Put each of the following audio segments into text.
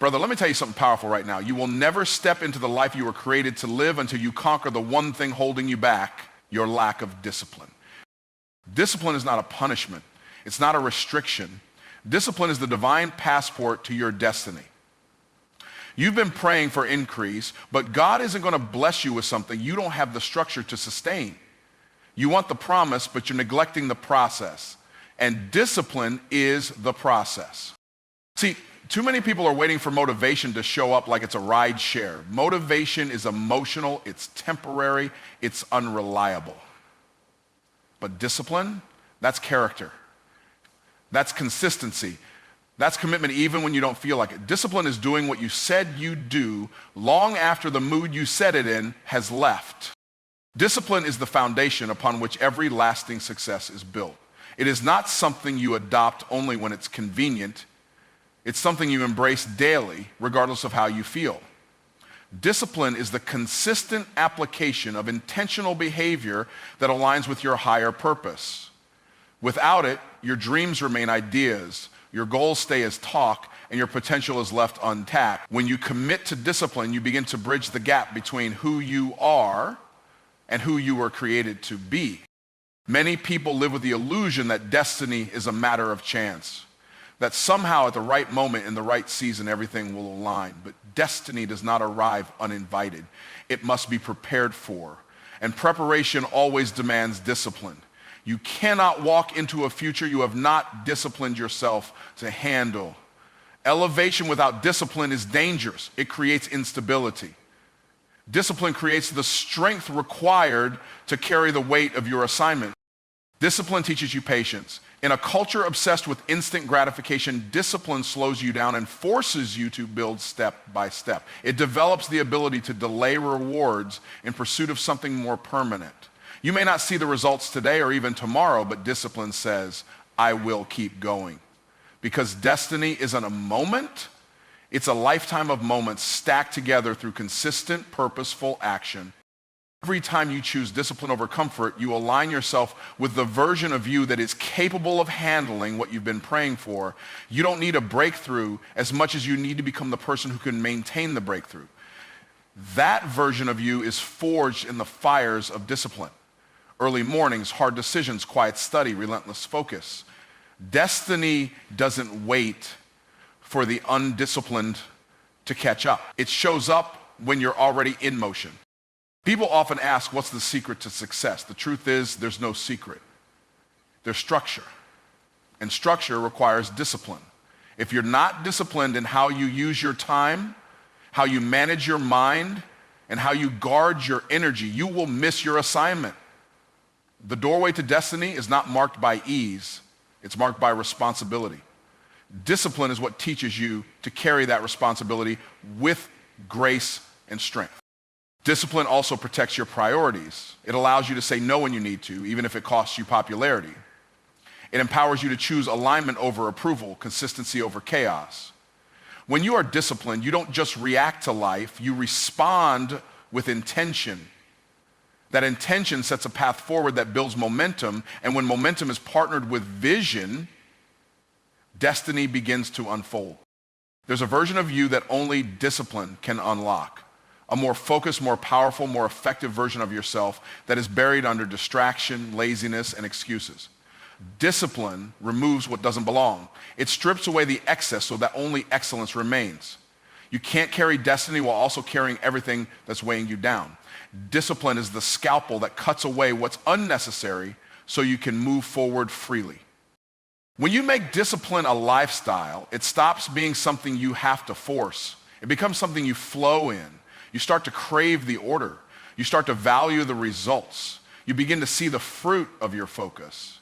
Brother, let me tell you something powerful right now. You will never step into the life you were created to live until you conquer the one thing holding you back, your lack of discipline. Discipline is not a punishment. It's not a restriction. Discipline is the divine passport to your destiny. You've been praying for increase, but God isn't going to bless you with something you don't have the structure to sustain. You want the promise, but you're neglecting the process. And discipline is the process. See, too many people are waiting for motivation to show up like it's a ride share. Motivation is emotional, it's temporary, it's unreliable. But discipline, that's character. That's consistency. That's commitment even when you don't feel like it. Discipline is doing what you said you'd do long after the mood you set it in has left. Discipline is the foundation upon which every lasting success is built. It is not something you adopt only when it's convenient. It's something you embrace daily, regardless of how you feel. Discipline is the consistent application of intentional behavior that aligns with your higher purpose. Without it, your dreams remain ideas, your goals stay as talk, and your potential is left untapped. When you commit to discipline, you begin to bridge the gap between who you are and who you were created to be. Many people live with the illusion that destiny is a matter of chance, that somehow at the right moment in the right season everything will align. But destiny does not arrive uninvited. It must be prepared for. And preparation always demands discipline. You cannot walk into a future you have not disciplined yourself to handle. Elevation without discipline is dangerous. It creates instability. Discipline creates the strength required to carry the weight of your assignment. Discipline teaches you patience. In a culture obsessed with instant gratification, discipline slows you down and forces you to build step by step. It develops the ability to delay rewards in pursuit of something more permanent. You may not see the results today or even tomorrow, but discipline says, I will keep going. Because destiny isn't a moment, it's a lifetime of moments stacked together through consistent, purposeful action. Every time you choose discipline over comfort, you align yourself with the version of you that is capable of handling what you've been praying for. You don't need a breakthrough as much as you need to become the person who can maintain the breakthrough. That version of you is forged in the fires of discipline. Early mornings, hard decisions, quiet study, relentless focus. Destiny doesn't wait for the undisciplined to catch up. It shows up when you're already in motion. People often ask, what's the secret to success? The truth is, there's no secret. There's structure. And structure requires discipline. If you're not disciplined in how you use your time, how you manage your mind, and how you guard your energy, you will miss your assignment. The doorway to destiny is not marked by ease. It's marked by responsibility. Discipline is what teaches you to carry that responsibility with grace and strength. Discipline also protects your priorities. It allows you to say no when you need to, even if it costs you popularity. It empowers you to choose alignment over approval, consistency over chaos. When you are disciplined, you don't just react to life, you respond with intention. That intention sets a path forward that builds momentum, and when momentum is partnered with vision, destiny begins to unfold. There's a version of you that only discipline can unlock. A more focused, more powerful, more effective version of yourself that is buried under distraction, laziness, and excuses. Discipline removes what doesn't belong. It strips away the excess so that only excellence remains. You can't carry destiny while also carrying everything that's weighing you down. Discipline is the scalpel that cuts away what's unnecessary so you can move forward freely. When you make discipline a lifestyle, it stops being something you have to force. It becomes something you flow in. You start to crave the order. You start to value the results. You begin to see the fruit of your focus.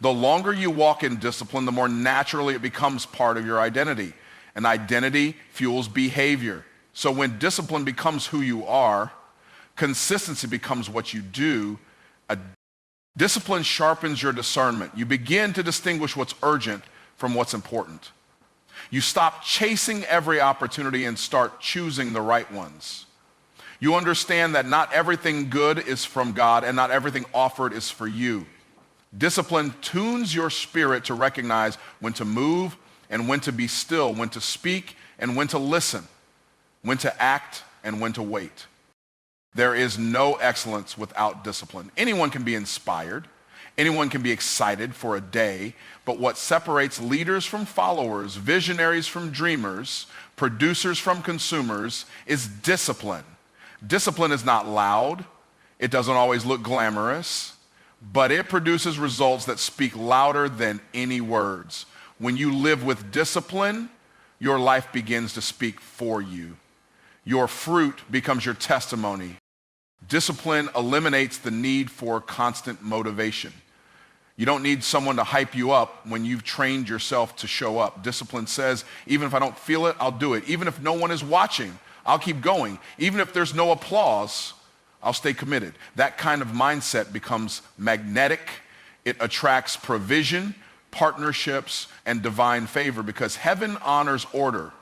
The longer you walk in discipline, the more naturally it becomes part of your identity. And identity fuels behavior. So when discipline becomes who you are, consistency becomes what you do. Discipline sharpens your discernment. You begin to distinguish what's urgent from what's important. You stop chasing every opportunity and start choosing the right ones. You understand that not everything good is from God and not everything offered is for you. Discipline tunes your spirit to recognize when to move and when to be still, when to speak and when to listen, when to act, and when to wait. There is no excellence without discipline. Anyone can be inspired. Anyone can be excited for a day, but what separates leaders from followers, visionaries from dreamers, producers from consumers is discipline. Discipline is not loud. It doesn't always look glamorous, but it produces results that speak louder than any words. When you live with discipline, your life begins to speak for you. Your fruit becomes your testimony. Discipline eliminates the need for constant motivation. You don't need someone to hype you up when you've trained yourself to show up. Discipline says, even if I don't feel it, I'll do it. Even if no one is watching, I'll keep going. Even if there's no applause, I'll stay committed. That kind of mindset becomes magnetic. It attracts provision, partnerships, and divine favor because heaven honors order.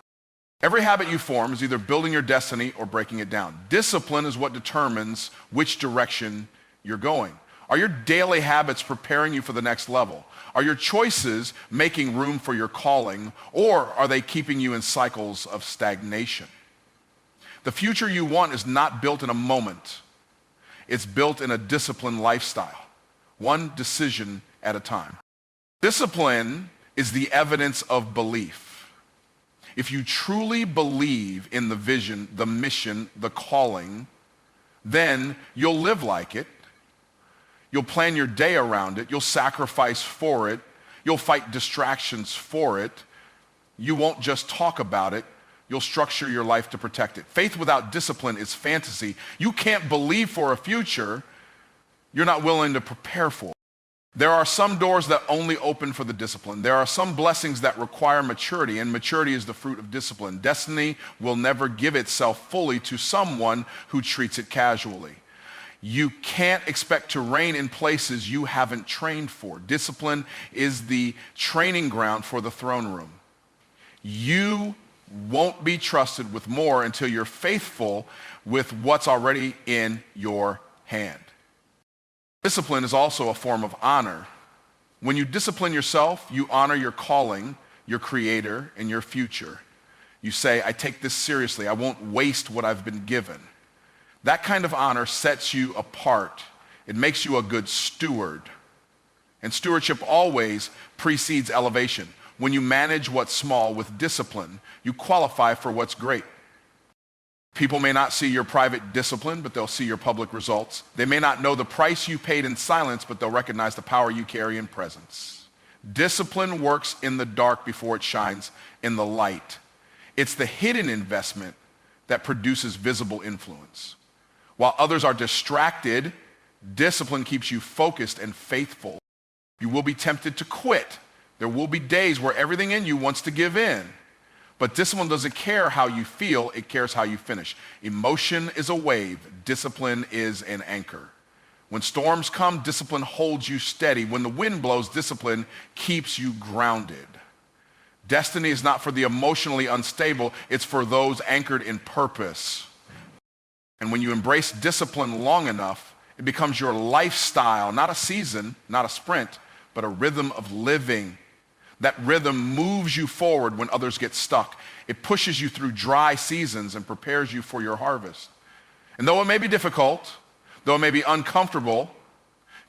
Every habit you form is either building your destiny or breaking it down. Discipline is what determines which direction you're going. Are your daily habits preparing you for the next level? Are your choices making room for your calling, or are they keeping you in cycles of stagnation? The future you want is not built in a moment. It's built in a disciplined lifestyle, one decision at a time. Discipline is the evidence of belief. If you truly believe in the vision, the mission, the calling, then you'll live like it. You'll plan your day around it. You'll sacrifice for it. You'll fight distractions for it. You won't just talk about it. You'll structure your life to protect it. Faith without discipline is fantasy. You can't believe for a future you're not willing to prepare for. There are some doors that only open for the discipline. There are some blessings that require maturity, and maturity is the fruit of discipline. Destiny will never give itself fully to someone who treats it casually. You can't expect to reign in places you haven't trained for. Discipline is the training ground for the throne room. You won't be trusted with more until you're faithful with what's already in your hand. Discipline is also a form of honor. When you discipline yourself, you honor your calling, your creator, and your future. You say, I take this seriously. I won't waste what I've been given. That kind of honor sets you apart. It makes you a good steward. And stewardship always precedes elevation. When you manage what's small with discipline, you qualify for what's great. People may not see your private discipline, but they'll see your public results. They may not know the price you paid in silence, but they'll recognize the power you carry in presence. Discipline works in the dark before it shines in the light. It's the hidden investment that produces visible influence. While others are distracted, discipline keeps you focused and faithful. You will be tempted to quit. There will be days where everything in you wants to give in. But discipline doesn't care how you feel, it cares how you finish. Emotion is a wave, discipline is an anchor. When storms come, discipline holds you steady. When the wind blows, discipline keeps you grounded. Destiny is not for the emotionally unstable, it's for those anchored in purpose. And when you embrace discipline long enough, it becomes your lifestyle, not a season, not a sprint, but a rhythm of living. That rhythm moves you forward when others get stuck. It pushes you through dry seasons and prepares you for your harvest. And though it may be difficult, though it may be uncomfortable,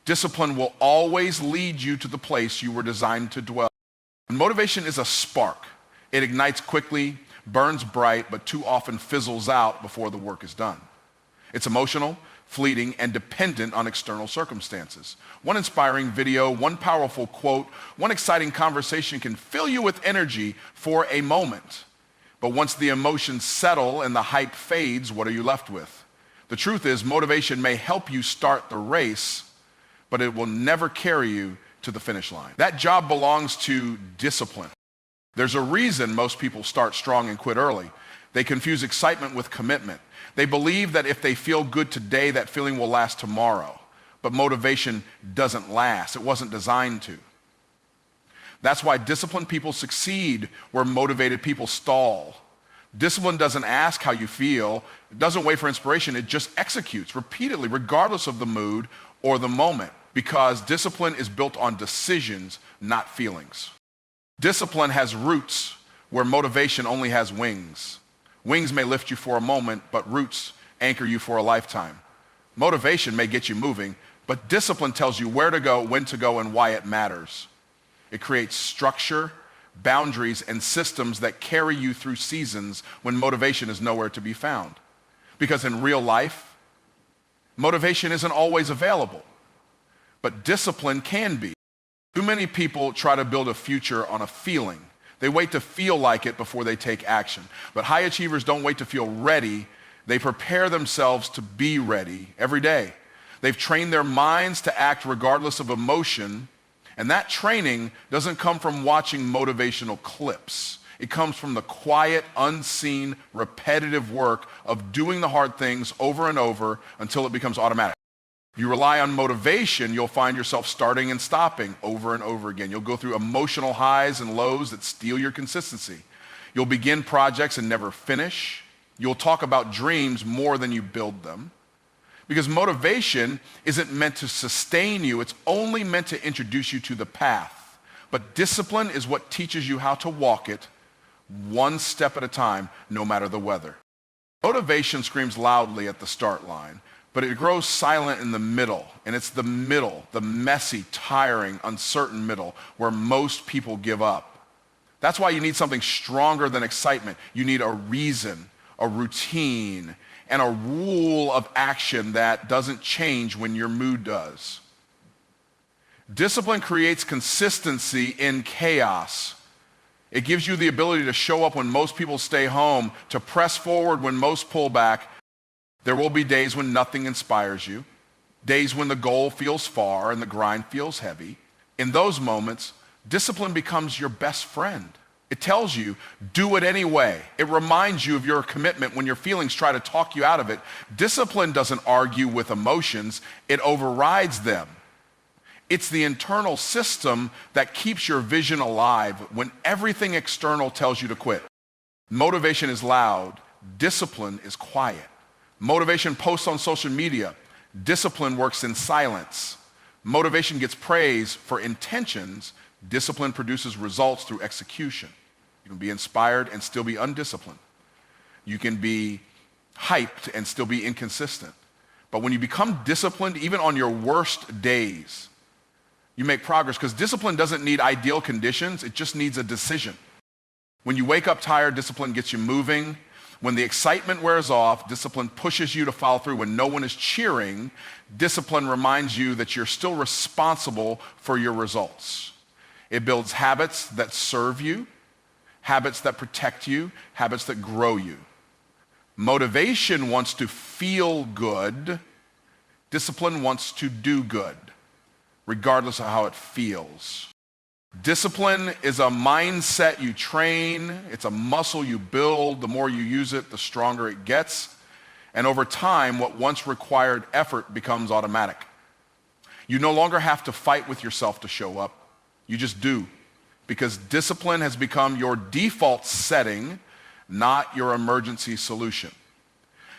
discipline will always lead you to the place you were designed to dwell. And motivation is a spark. It ignites quickly, burns bright, but too often fizzles out before the work is done. It's emotional, fleeting, and dependent on external circumstances. One inspiring video, one powerful quote, one exciting conversation can fill you with energy for a moment. But once the emotions settle and the hype fades, what are you left with? The truth is, motivation may help you start the race, but it will never carry you to the finish line. That job belongs to discipline. There's a reason most people start strong and quit early. They confuse excitement with commitment. They believe that if they feel good today, that feeling will last tomorrow. But motivation doesn't last. It wasn't designed to. That's why disciplined people succeed where motivated people stall. Discipline doesn't ask how you feel. It doesn't wait for inspiration. It just executes repeatedly, regardless of the mood or the moment, because discipline is built on decisions, not feelings. Discipline has roots where motivation only has wings. Wings may lift you for a moment, but roots anchor you for a lifetime. Motivation may get you moving, but discipline tells you where to go, when to go, and why it matters. It creates structure, boundaries, and systems that carry you through seasons when motivation is nowhere to be found. Because in real life, motivation isn't always available, but discipline can be. Too many people try to build a future on a feeling. They wait to feel like it before they take action. But high achievers don't wait to feel ready. They prepare themselves to be ready every day. They've trained their minds to act regardless of emotion, and that training doesn't come from watching motivational clips. It comes from the quiet, unseen, repetitive work of doing the hard things over and over until it becomes automatic. If you rely on motivation, you'll find yourself starting and stopping over and over again. You'll go through emotional highs and lows that steal your consistency. You'll begin projects and never finish. You'll talk about dreams more than you build them. Because motivation isn't meant to sustain you, it's only meant to introduce you to the path. But discipline is what teaches you how to walk it one step at a time, no matter the weather. Motivation screams loudly at the start line, but it grows silent in the middle, and it's the middle, the messy, tiring, uncertain middle, where most people give up. That's why you need something stronger than excitement. You need a reason, a routine, and a rule of action that doesn't change when your mood does. Discipline creates consistency in chaos. It gives you the ability to show up when most people stay home, to press forward when most pull back. There will be days when nothing inspires you, days when the goal feels far and the grind feels heavy. In those moments, discipline becomes your best friend. It tells you, do it anyway. It reminds you of your commitment when your feelings try to talk you out of it. Discipline doesn't argue with emotions, it overrides them. It's the internal system that keeps your vision alive when everything external tells you to quit. Motivation is loud, discipline is quiet. Motivation posts on social media. Discipline works in silence. Motivation gets praise for intentions. Discipline produces results through execution. You can be inspired and still be undisciplined. You can be hyped and still be inconsistent. But when you become disciplined, even on your worst days, you make progress, because discipline doesn't need ideal conditions, it just needs a decision. When you wake up tired, discipline gets you moving. When the excitement wears off, discipline pushes you to follow through. When no one is cheering, discipline reminds you that you're still responsible for your results. It builds habits that serve you, habits that protect you, habits that grow you. Motivation wants to feel good. Discipline wants to do good, regardless of how it feels. Discipline is a mindset you train. It's a muscle you build. The more you use it, the stronger it gets. And over time, what once required effort becomes automatic. You no longer have to fight with yourself to show up. You just do. Because discipline has become your default setting, not your emergency solution.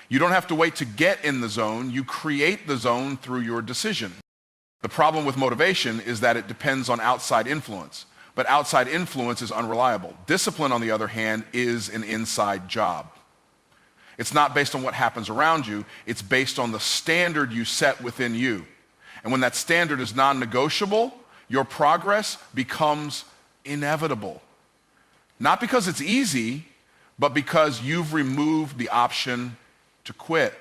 You don't have to wait to get in the zone. You create the zone through your decision. The problem with motivation is that it depends on outside influence, but outside influence is unreliable. Discipline, on the other hand, is an inside job. It's not based on what happens around you, it's based on the standard you set within you. And when that standard is non-negotiable, your progress becomes inevitable. Not because it's easy, but because you've removed the option to quit.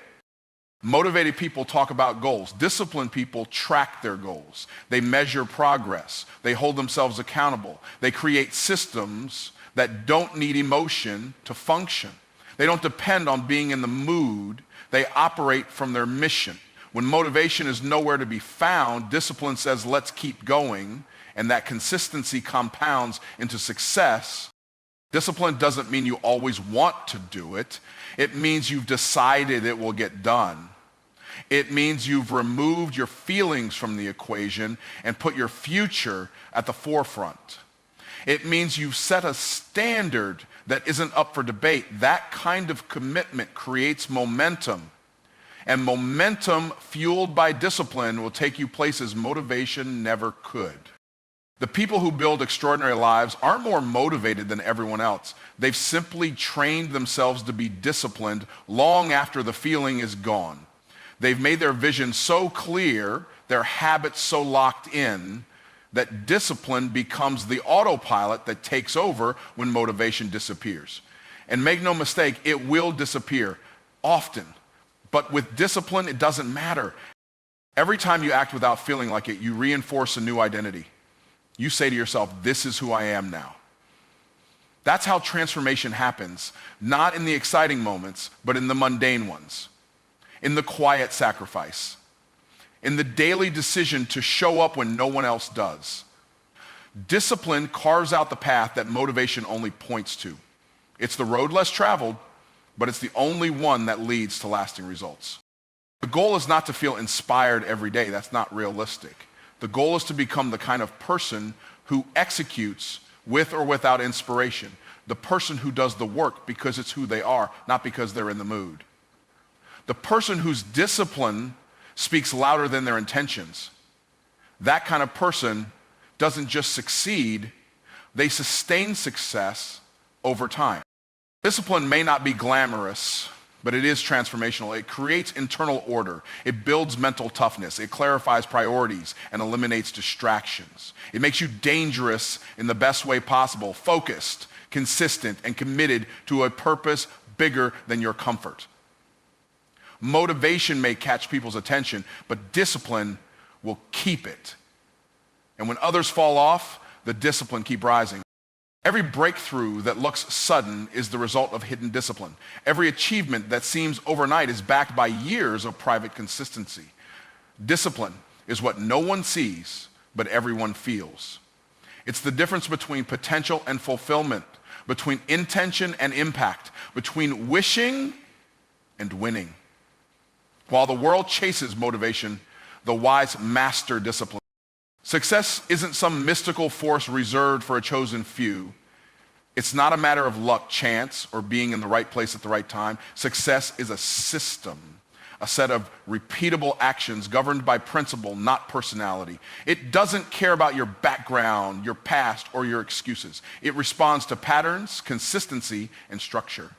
Motivated people talk about goals. Disciplined people track their goals. They measure progress. They hold themselves accountable. They create systems that don't need emotion to function. They don't depend on being in the mood. They operate from their mission. When motivation is nowhere to be found, discipline says, let's keep going, and that consistency compounds into success. Discipline doesn't mean you always want to do it. It means you've decided it will get done. It means you've removed your feelings from the equation and put your future at the forefront. It means you've set a standard that isn't up for debate. That kind of commitment creates momentum. And momentum fueled by discipline will take you places motivation never could. The people who build extraordinary lives aren't more motivated than everyone else. They've simply trained themselves to be disciplined long after the feeling is gone. They've made their vision so clear, their habits so locked in, that discipline becomes the autopilot that takes over when motivation disappears. And make no mistake, it will disappear often. But with discipline, it doesn't matter. Every time you act without feeling like it, you reinforce a new identity. You say to yourself, this is who I am now. That's how transformation happens, not in the exciting moments, but in the mundane ones, in the quiet sacrifice, in the daily decision to show up when no one else does. Discipline carves out the path that motivation only points to. It's the road less traveled, but it's the only one that leads to lasting results. The goal is not to feel inspired every day. That's not realistic. The goal is to become the kind of person who executes with or without inspiration. The person who does the work because it's who they are, not because they're in the mood. The person whose discipline speaks louder than their intentions. That kind of person doesn't just succeed, they sustain success over time. Discipline may not be glamorous, but it is transformational. It creates internal order. It builds mental toughness. It clarifies priorities and eliminates distractions. It makes you dangerous in the best way possible, focused, consistent, and committed to a purpose bigger than your comfort. Motivation may catch people's attention, but discipline will keep it. And when others fall off, the discipline keep rising. Every breakthrough that looks sudden is the result of hidden discipline. Every achievement that seems overnight is backed by years of private consistency. Discipline is what no one sees, but everyone feels. It's the difference between potential and fulfillment, between intention and impact, between wishing and winning. While the world chases motivation, the wise master discipline. Success isn't some mystical force reserved for a chosen few. It's not a matter of luck, chance, or being in the right place at the right time. Success is a system, a set of repeatable actions governed by principle, not personality. It doesn't care about your background, your past, or your excuses. It responds to patterns, consistency, and structure.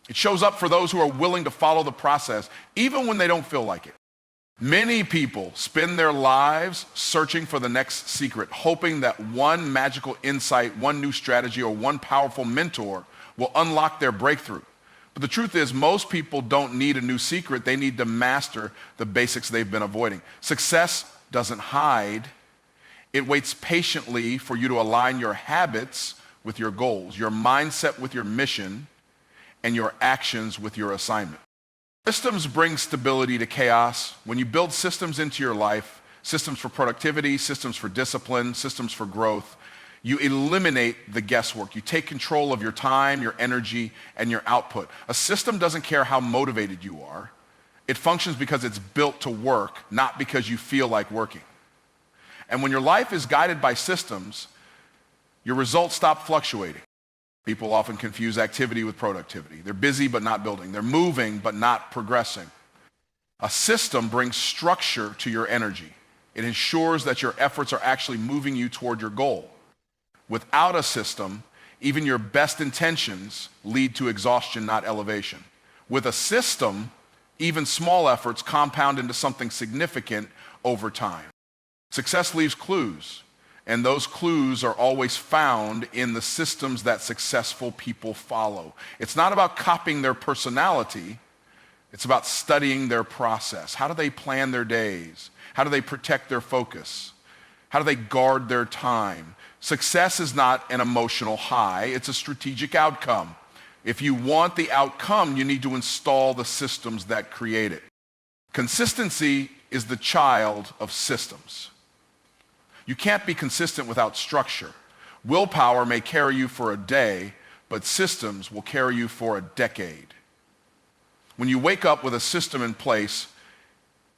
It shows up for those who are willing to follow the process, even when they don't feel like it. Many people spend their lives searching for the next secret, hoping that one magical insight, one new strategy, or one powerful mentor will unlock their breakthrough. But the truth is, most people don't need a new secret. They need to master the basics they've been avoiding. Success doesn't hide. It waits patiently for you to align your habits with your goals, your mindset with your mission, and your actions with your assignment. Systems bring stability to chaos. When you build systems into your life, systems for productivity, systems for discipline, systems for growth, you eliminate the guesswork. You take control of your time, your energy, and your output. A system doesn't care how motivated you are. It functions because it's built to work, not because you feel like working. And when your life is guided by systems, your results stop fluctuating. People often confuse activity with productivity. They're busy but not building. They're moving but not progressing. A system brings structure to your energy. It ensures that your efforts are actually moving you toward your goal. Without a system, even your best intentions lead to exhaustion, not elevation. With a system, even small efforts compound into something significant over time. Success leaves clues. And those clues are always found in the systems that successful people follow. It's not about copying their personality. It's about studying their process. How do they plan their days? How do they protect their focus? How do they guard their time? Success is not an emotional high. It's a strategic outcome. If you want the outcome, you need to install the systems that create it. Consistency is the child of systems. You can't be consistent without structure. Willpower may carry you for a day, but systems will carry you for a decade. When you wake up with a system in place,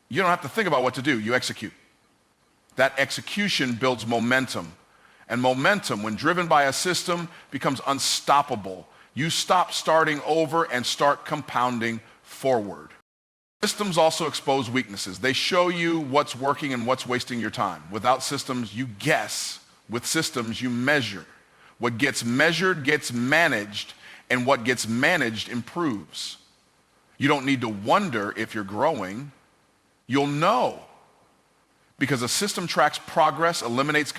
you don't have to think about what to do. You execute. That execution builds momentum. And momentum, when driven by a system, becomes unstoppable. You stop starting over and start compounding forward. Systems also expose weaknesses. They show you what's working and what's wasting your time. Without systems, you guess With systems, you measure. What gets measured gets managed, and what gets managed improves. You don't need to wonder if you're growing. You'll know. Because a system tracks progress, eliminates